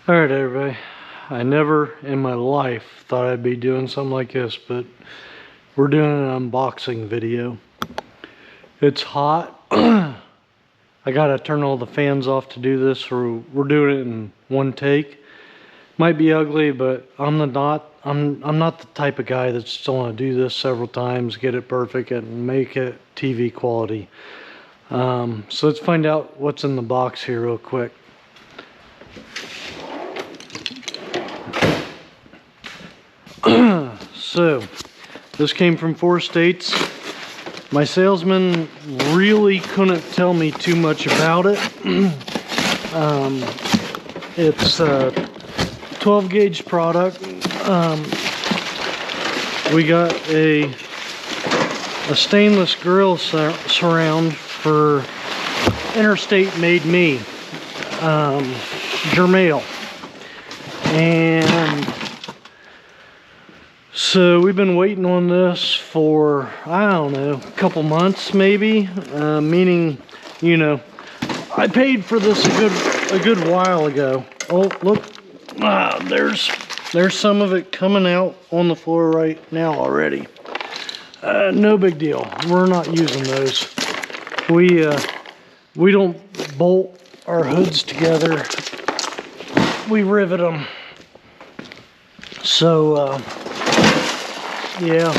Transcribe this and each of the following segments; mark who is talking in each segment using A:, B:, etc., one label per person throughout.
A: Alright everybody, I never in my life thought I'd be doing something like this, but we're doing an unboxing video. It's hot. I gotta turn all the fans off to do this, or we're doing it in one take. Might be ugly, but I'm not the type of guy that's still gonna do this several times, get it perfect and make it TV quality. So let's find out what's in the box here real quick. So this came from 4 states. My salesman really couldn't tell me too much about it. It's a 12 gauge product. We got a stainless grill surround for InterstateMadeMe, Jermale. And so we've been waiting on this for, I don't know, a couple months maybe, meaning, you know, I paid for this a good while ago. Oh, look, there's some of it coming out on the floor right now already. No big deal. We're not using those. We don't bolt our hoods together. We rivet them. So, yeah,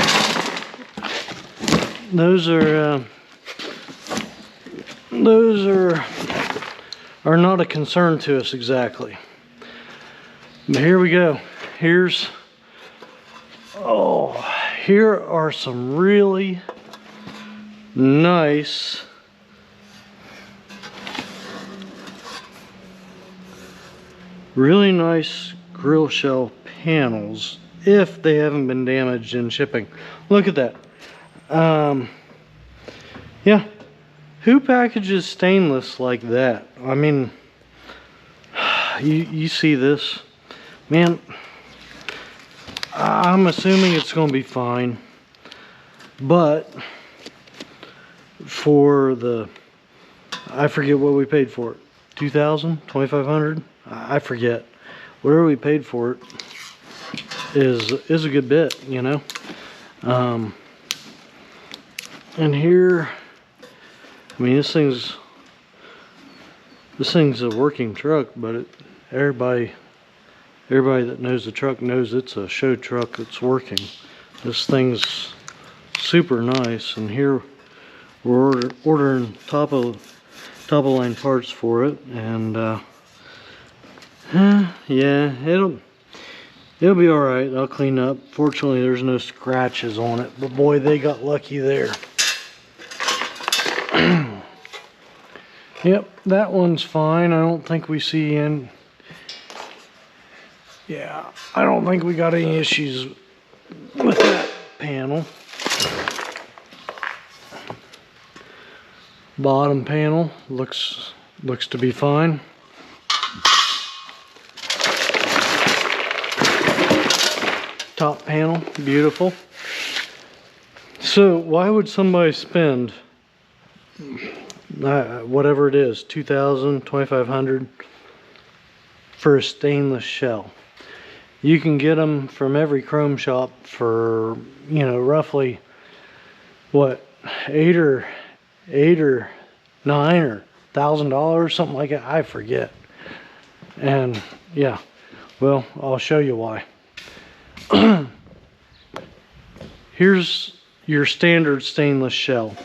A: those are not a concern to us exactly. But here we go. Here are some really nice grill shell panels, if they haven't been damaged in shipping. Look at that. Yeah, who packages stainless like that? I mean, you see this, man. I'm assuming it's gonna be fine, but for the, I forget what we paid for it, 2,000, 2,500, I forget. Whatever we paid for it is a good bit, you know. And here, I mean, this thing's a working truck, but everybody that knows the truck knows it's a show truck that's working. This thing's super nice, and here we're ordering top of line parts for it, and yeah, it'll be all right. I'll clean up. Fortunately, there's no scratches on it, but boy, they got lucky there. Yep, that one's fine. I don't think we see in. Yeah, I don't think we got any issues with that panel. Bottom panel looks to be fine. Top panel, beautiful. So why would somebody spend whatever it is, 2,000, 2,500 for a stainless shell? You can get them from every chrome shop for, you know, roughly what, $8 or $9 or $1,000, something like that. I forget. And yeah, well, I'll show you why. Here's your standard stainless shell.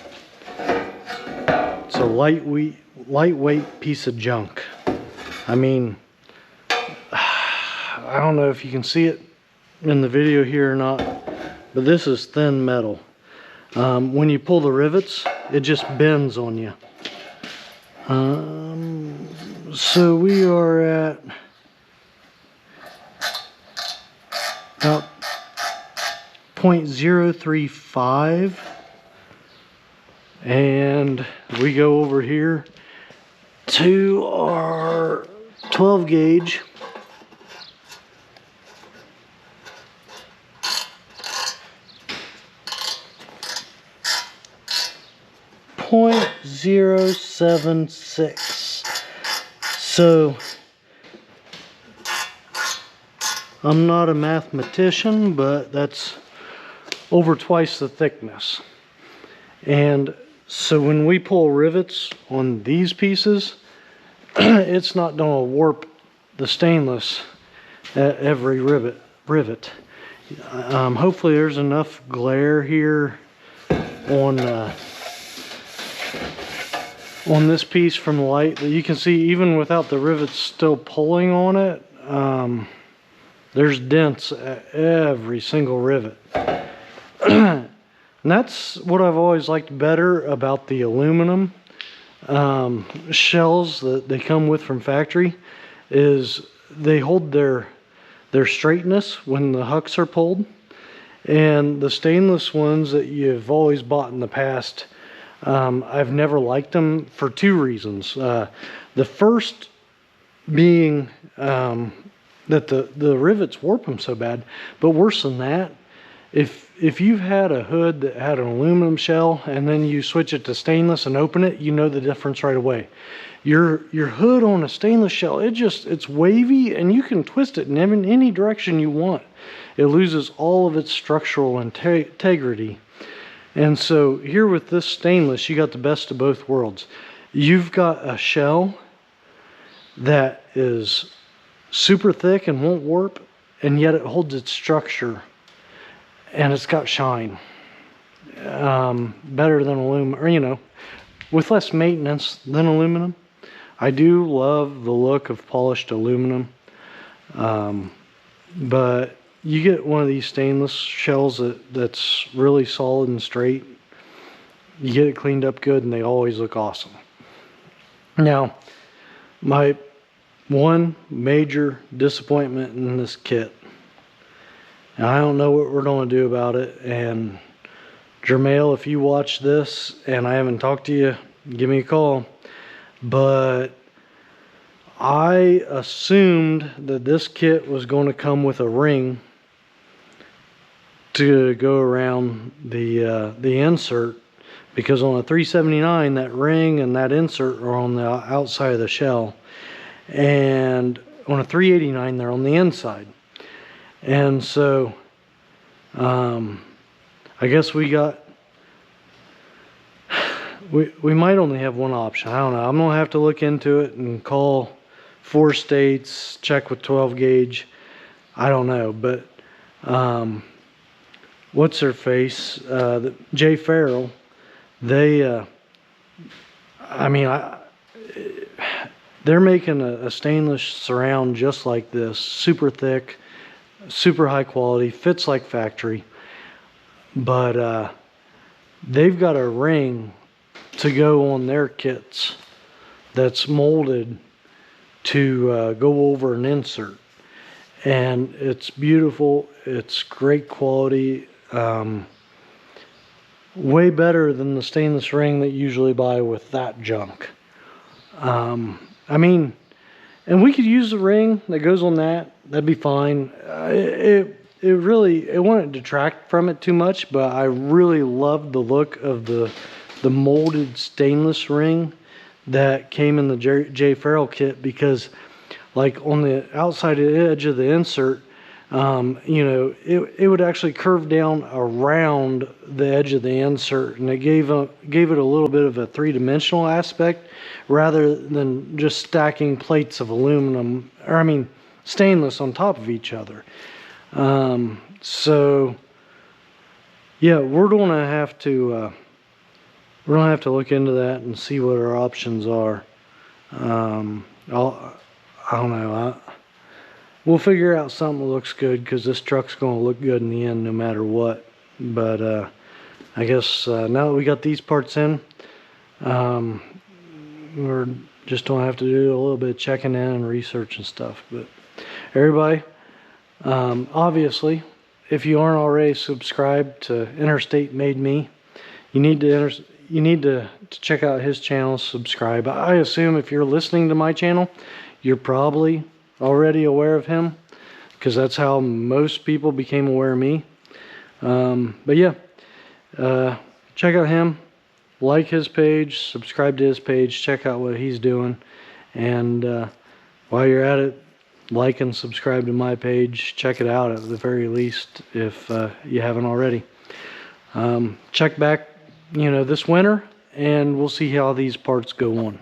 A: It's a lightweight piece of junk. I mean, I don't know if you can see it in the video here or not, but this is thin metal. When you pull the rivets, it just bends on you. So we are at about 0.035, and we go over here to our 12 gauge. .076. So I'm not a mathematician, but that's over twice the thickness. And so when we pull rivets on these pieces, it's not going to warp the stainless at every rivet. Hopefully there's enough glare here on this piece from the light that you can see even without the rivets still pulling on it. There's dents at every single rivet. And that's what I've always liked better about the aluminum shells that they come with from factory, is they hold their straightness when the hucks are pulled. And the stainless ones that you've always bought in the past, I've never liked them for two reasons. The first being that the rivets warp them so bad, but worse than that, if you've had a hood that had an aluminum shell and then you switch it to stainless and open it, you know the difference right away. Your hood on a stainless shell, it's wavy and you can twist it in any direction you want. It loses all of its structural integrity. And so here with this stainless, you got the best of both worlds. You've got a shell that is super thick and won't warp, and yet it holds its structure, and it's got shine. Better than aluminum, or, you know, with less maintenance than aluminum. I do love the look of polished aluminum, but you get one of these stainless shells that's really solid and straight, you get it cleaned up good, and they always look awesome. Now, my one major disappointment in this kit, and I don't know what we're going to do about it, and Jermale, if you watch this and I haven't talked to you, give me a call. But I assumed that this kit was going to come with a ring to go around the insert, because on a 379 that ring and that insert are on the outside of the shell, and on a 389 they're on the inside. And so I guess we might only have one option. I don't know. I'm gonna have to look into it and call 4 states, check with 12 gauge. I don't know, but what's her face? Jay Farrell. They, I mean, they're making a stainless surround just like this, super thick, super high quality, fits like factory. But they've got a ring to go on their kits that's molded to go over an insert, and it's beautiful. It's great quality, way better than the stainless ring that you usually buy with that junk. I mean, and we could use the ring that goes on that'd be fine. It wouldn't detract from it too much, but I really loved the look of the molded stainless ring that came in the Jay Farrell kit, because like on the outside edge of the insert, you know, it would actually curve down around the edge of the insert, and it gave it a little bit of a three-dimensional aspect rather than just stacking plates of aluminum, or I mean stainless on top of each other. So yeah, we're gonna have to look into that and see what our options are. I don't know. We'll figure out something that looks good, because this truck's going to look good in the end no matter what. But I guess now that we got these parts in, we're just going to have to do a little bit of checking in and research and stuff. But everybody, obviously, if you aren't already subscribed to InterstateMadeMe, you need to check out his channel, subscribe. I assume if you're listening to my channel, you're probably already aware of him, because that's how most people became aware of me. But yeah, check out him, like his page, subscribe to his page, check out what he's doing, and while you're at it, like and subscribe to my page. Check it out at the very least if you haven't already. Check back, this winter, and we'll see how these parts go on.